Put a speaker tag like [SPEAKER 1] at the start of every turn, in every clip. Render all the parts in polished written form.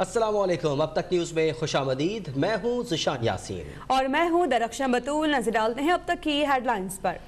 [SPEAKER 1] अस्सलामुअलैकुम। अब तक न्यूज में खुशामदीद। मैं हूँ ज़िशान यासीन
[SPEAKER 2] और मैं हूँ दरख्शां बतूल। नजर डालते हैं अब तक की हेडलाइंस पर।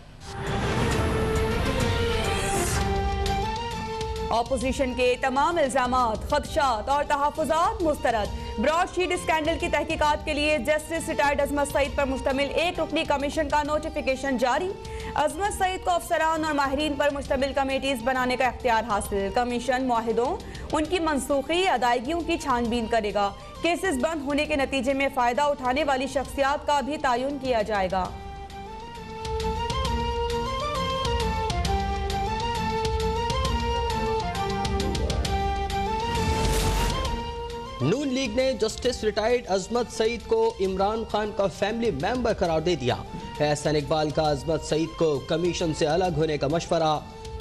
[SPEAKER 2] ऑपोजिशन के तमाम इल्जामात, खदशात और तहफ़्फ़ुज़ात मुस्तरद। ब्रॉडशीट स्कैंडल की तहकीकात के लिए जस्टिस रिटायर्ड अजमत सईद पर मुश्तमिल एक रुकनी कमीशन का नोटिफिकेशन जारी। अजमत सईद को अफसरान और माहिरीन पर मुश्तमिल कमेटीज बनाने का इख्तियार हासिल। कमीशन मुआहिदों, उनकी मनसूखी अदायगियों की छानबीन करेगा। केसेस बंद होने के नतीजे में फ़ायदा उठाने वाली शख्सियात का भी तयन किया जाएगा।
[SPEAKER 1] नून लीग ने जस्टिस रिटायर्ड अजमत सईद को इमरान खान का फैमिली मेंबर करार दे दिया। एहसन इकबाल का अजमत सईद को कमीशन से अलग होने का मशवरा।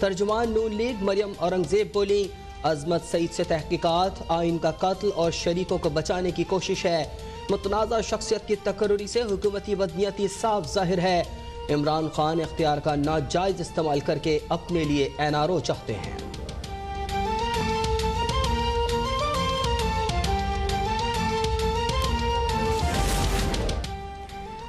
[SPEAKER 1] तर्जुमान नून लीग मरियम औरंगजेब बोली, अजमत सईद से तहकीकात, आइन का कत्ल और शरीकों को बचाने की कोशिश है। मुतनाज़ा शख्सियत की तकर्रुरी से हुकूमती बदनीयती साफ जाहिर है। इमरान खान इख्तियार का नाजायज इस्तेमाल करके अपने लिए NRO चाहते हैं।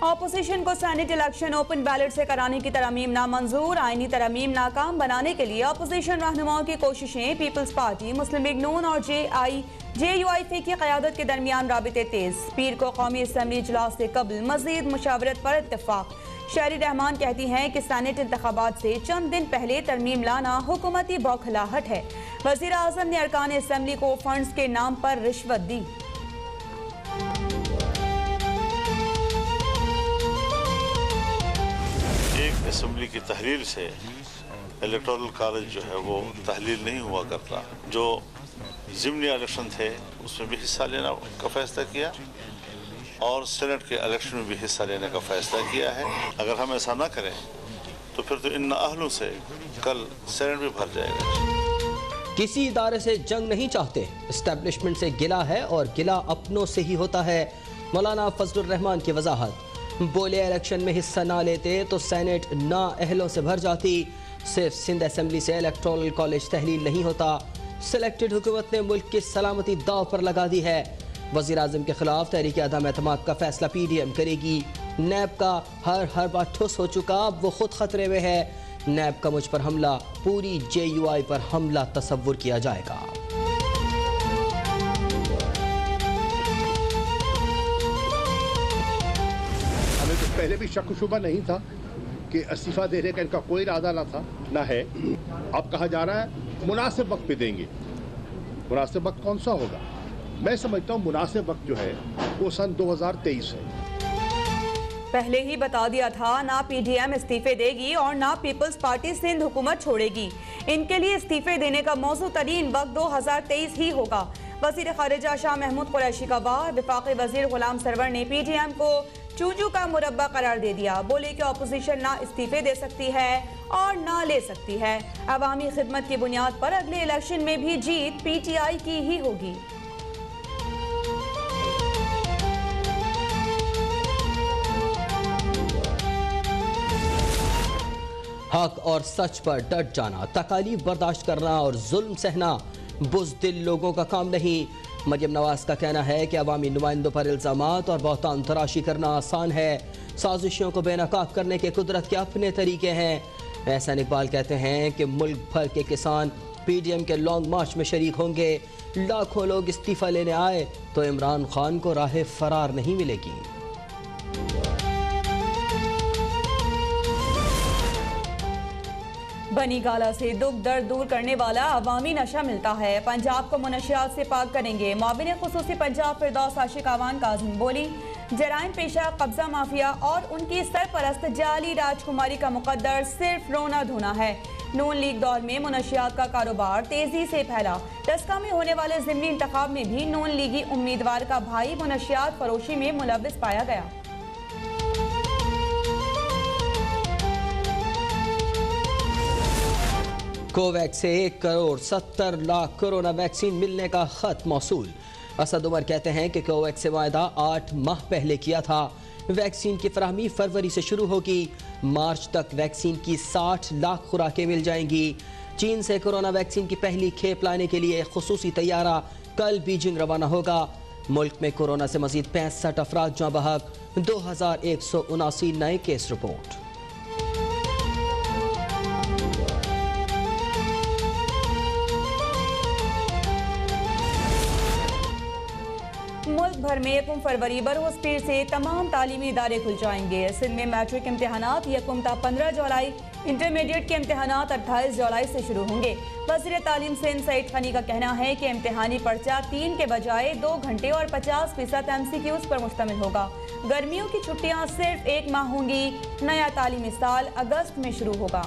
[SPEAKER 2] ऑपोजिशन को सेनेट इलेक्शन ओपन बैलेट से कराने की तरमीम नामंजूर। आईनी तरमीम नाकाम बनाने के लिए ऑपोजिशन रहनुमाओं की कोशिशें। पीपल्स पार्टी, मुस्लिम लीग नून और JUIF की क़यादत के दरमियान राबिते तेज। पीर को कौमी असम्बली इजलास से कबल मज़ीद मुशावरत पर इत्तफाक। शहरी रहमान कहती हैं कि सेनेट इंतखाबात से चंद दिन पहले तरमीम लाना हुकूमती बौखलाहट है। वज़ीर आज़म ने अरकान असम्बली को फंड्स के नाम पर रिश्वत दी।
[SPEAKER 3] असम्बली की तहलील से इलेक्टोरल कॉलेज जो है वो तहलील नहीं हुआ करता। जो ज़िमनी इलेक्शन थे उसमें भी हिस्सा लेना का फैसला किया और सेनेट के इलेक्शन में भी हिस्सा लेने का फैसला किया है। अगर हम ऐसा ना करें तो फिर तो इन अहलों से कल सेनेट भी भर जाएगा।
[SPEAKER 1] किसी इदारे से जंग नहीं चाहते, एस्टेब्लिशमेंट से गिला है और गिला अपनों से ही होता है। मौलाना फजलुर रहमान की वजाहत। बोले, इलेक्शन में हिस्सा ना लेते तो सेनेट ना अहलों से भर जाती। सिर्फ सिंध असम्बली से इलेक्टोरल कॉलेज तहलील नहीं होता। सिलेक्टेड हुकूमत ने मुल्क की सलामती दाव पर लगा दी है। वज़ीर आज़म के खिलाफ तहरीक अदम एतमाद का फैसला PDM करेगी। नैब का हर बार ठुस हो चुका, अब वो खुद खतरे में है। नैब का मुझ पर हमला, पूरी JUI पर हमला तसव्वुर किया जाएगा।
[SPEAKER 4] पहले भी शक शुबा नहीं था कि इस्तीफा देने का इनका कोई इरादा ना था, ना है। अब कहा जा रहा है मुनासिब वक्त पे देंगे। मुनासिब वक्त कौन सा होगा? मैं समझता हूँ मुनासिब वक्त जो है वो सन 2023 है।
[SPEAKER 2] पहले ही बता दिया था, ना PDM इस्तीफे देगी और ना पीपल्स पार्टी सिंध हुकूमत छोड़ेगी। इनके लिए इस्तीफे देने का मौजू तरीन वक्त 2023 ही होगा। वज़ीर ख़ारिजा शाह महमूद कुरैशी का वाह। वफाकी वज़ीर गुलाम सरवर ने PDM को चूचू का मुरब्बा करार दे दिया। बोले कि ऑपोजिशन ना इस्तीफे दे सकती है और ना ले सकती है। अवामी खिदमत की बुनियाद पर अगले इलेक्शन में भी जीत PTI की ही होगी।
[SPEAKER 1] हक और सच पर डट जाना, तकालीफ बर्दाश्त करना और जुल्म सहना बुज़दिल लोगों का काम नहीं। मरियम नवाज का कहना है कि अवामी नुमाइंदों पर इल्ज़ामात और बहतान तराशी करना आसान है। साजिशों को बेनकाब करने के कुदरत के अपने तरीके हैं। एहसन इकबाल कहते हैं कि मुल्क भर के किसान PDM के लॉन्ग मार्च में शरीक होंगे। लाखों लोग इस्तीफा लेने आए तो इमरान खान को राह फरार नहीं मिलेगी।
[SPEAKER 2] बनी गाला से दुख दर्द दूर करने वाला अवामी नशा मिलता है। पंजाब को मुनशियात से पाक करेंगे। मुआविन खुसूसी पंजाब फिरदौस आशिक आवान काज़िम बोली, जराइम पेशा, कब्जा माफिया और उनकी सरपरस्त जाली राजकुमारी का मुकद्दर सिर्फ रोना धोना है। नून लीग दौर में मुनशियात का कारोबार तेजी से फैला। डस्का में होने वाले ज़िमनी इंतखाब में भी नून लीगी उम्मीदवार का भाई मुनशियात फरोशी में मुलव्विस पाया गया।
[SPEAKER 1] कोवैक्स से 1 करोड़ 70 लाख कोरोना वैक्सीन मिलने का खत मौसूल। असद उमर कहते हैं कि कोवैक्स से वायदा 8 माह पहले किया था। वैक्सीन की फराहमी फरवरी से शुरू होगी। मार्च तक वैक्सीन की 60 लाख खुराकें मिल जाएंगी। चीन से कोरोना वैक्सीन की पहली खेप लाने के लिए खुसूसी तैयारा कल बीजिंग रवाना होगा। मुल्क में कोरोना से मजीद 65 अफराद जाँ बहक, 2179 नए केस रिपोर्ट।
[SPEAKER 2] मुल्क भर में 1 फरवरी बरोज़ पीर से तमाम तालीमी इदारे खुल जाएंगे। सिंध में मैट्रिक इम्तहानात 1 ता 15 जुलाई, इंटरमीडिएट के इम्तहानात 28 जुलाई से शुरू होंगे। वज़ीर तालीम सिंध सईद खनी का कहना है कि इम्तहानी पर्चा 3 के बजाय 2 घंटे और 50% MCQs पर मुश्तमिल होगा। गर्मियों की छुट्टियां सिर्फ 1 माह होंगी। नया तालीमी साल अगस्त में शुरू होगा।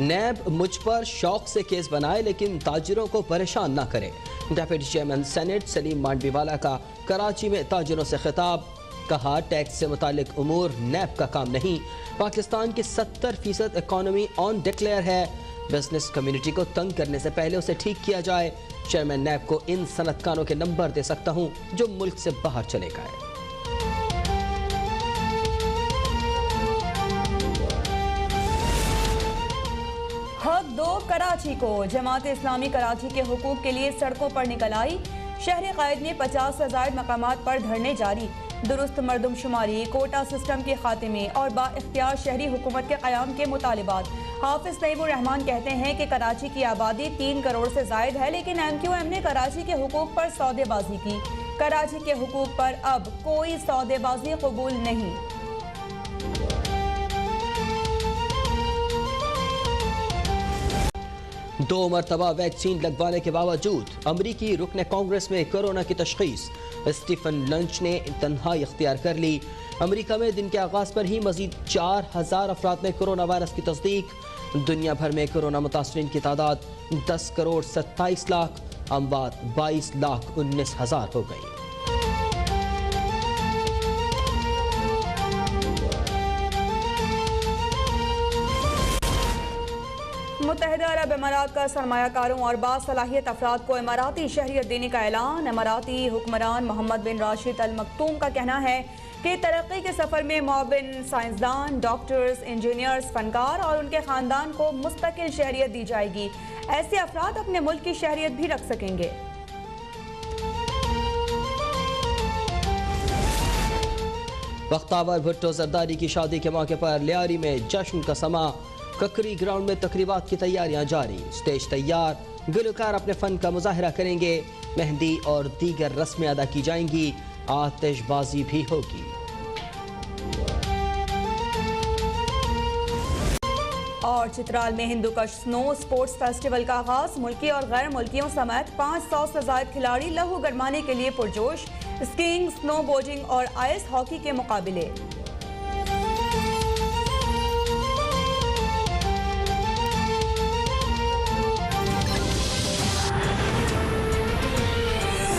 [SPEAKER 1] नैब मुझ पर शौक से केस बनाए लेकिन ताजिरों को परेशान ना करे। Deputy chairman senate Salim Mandviwalla का कराची में ताजिरों से खिताब। कहा, टैक्स से मुतालिक उमूर नैब का काम नहीं। पाकिस्तान की 70% इकॉनमी ऑन डिक्लेयर है। बिजनेस कम्युनिटी को तंग करने से पहले उसे ठीक किया जाए। चेयरमैन नैब को इन सनतकारों के नंबर दे सकता हूँ जो मुल्क से बाहर चले गए।
[SPEAKER 2] हक दो कराची को। जमात इस्लामी कराची के हुकूक के लिए सड़कों पर निकल आई। शहर कायद में 50 से ज़ायद मकामात पर धरने जारी। दुरुस्त मरदमशुमारी, कोटा सिस्टम के खात्मे और बाइख्तियार शहरी हुकूमत के क़याम के मुतालिबात। हाफिज नईमुर रहमान कहते हैं कि कराची की आबादी 3 करोड़ से ज़ायद है, लेकिन MQM ने कराची के हुकूक पर सौदेबाजी की। कराची के हुकूक पर अब कोई सौदेबाजी कबूल नहीं।
[SPEAKER 1] दो मरतबा वैक्सीन लगवाने के बावजूद अमरीकी रुकने कांग्रेस में कोरोना की तशखीस। स्टीफन लंच ने तन्हाई इख्तियार कर ली। अमरीका में दिन के आगाज पर ही मजीद 4000 अफराद में कोरोना वायरस की तस्दीक। दुनिया भर में कोरोना मुतासरीन की तादाद 10 करोड़ 27 लाख, अमवात 22 लाख 19 हजार हो गई।
[SPEAKER 2] मुत्तहिदा अरब इमारात का सरमायाकारों और बासलाहियत अफराद को इमाराती शहरियत देने का ऐलान। इमाराती हुक्मरान मोहम्मद बिन राशिद अल मकतूम का कहना है कि तरक्की के सफ़र में मुआविन साइंसदान, डॉक्टर्स, इंजीनियर्स, फनकार और उनके ख़ानदान को मुस्तकिल शहरियत दी जाएगी। ऐसे अफराद अपने मुल्क की शहरियत भी रख सकेंगे।
[SPEAKER 1] बख्तावर भुट्टो जरदारी की शादी के मौके पर लियारी में जश्न का समा। ककरी ग्राउंड में तकरीबात की तैयारियां जारी। स्टेज तैयार, गुलकार अपने फन का मुजाहरा करेंगे। मेहंदी और दीगर रस्में अदा की जाएंगी। आतिशबाजी भी होगी।
[SPEAKER 2] और चित्राल में हिंदुकश स्नो स्पोर्ट्स फेस्टिवल का आगाज। मुल्की और गैर मुल्कियों समेत 500 से ज़ायद खिलाड़ी लहू गरमाने के लिए पुरजोश। स्कीइंग, स्नो बोर्डिंग और आइस हॉकी के मुकाबले।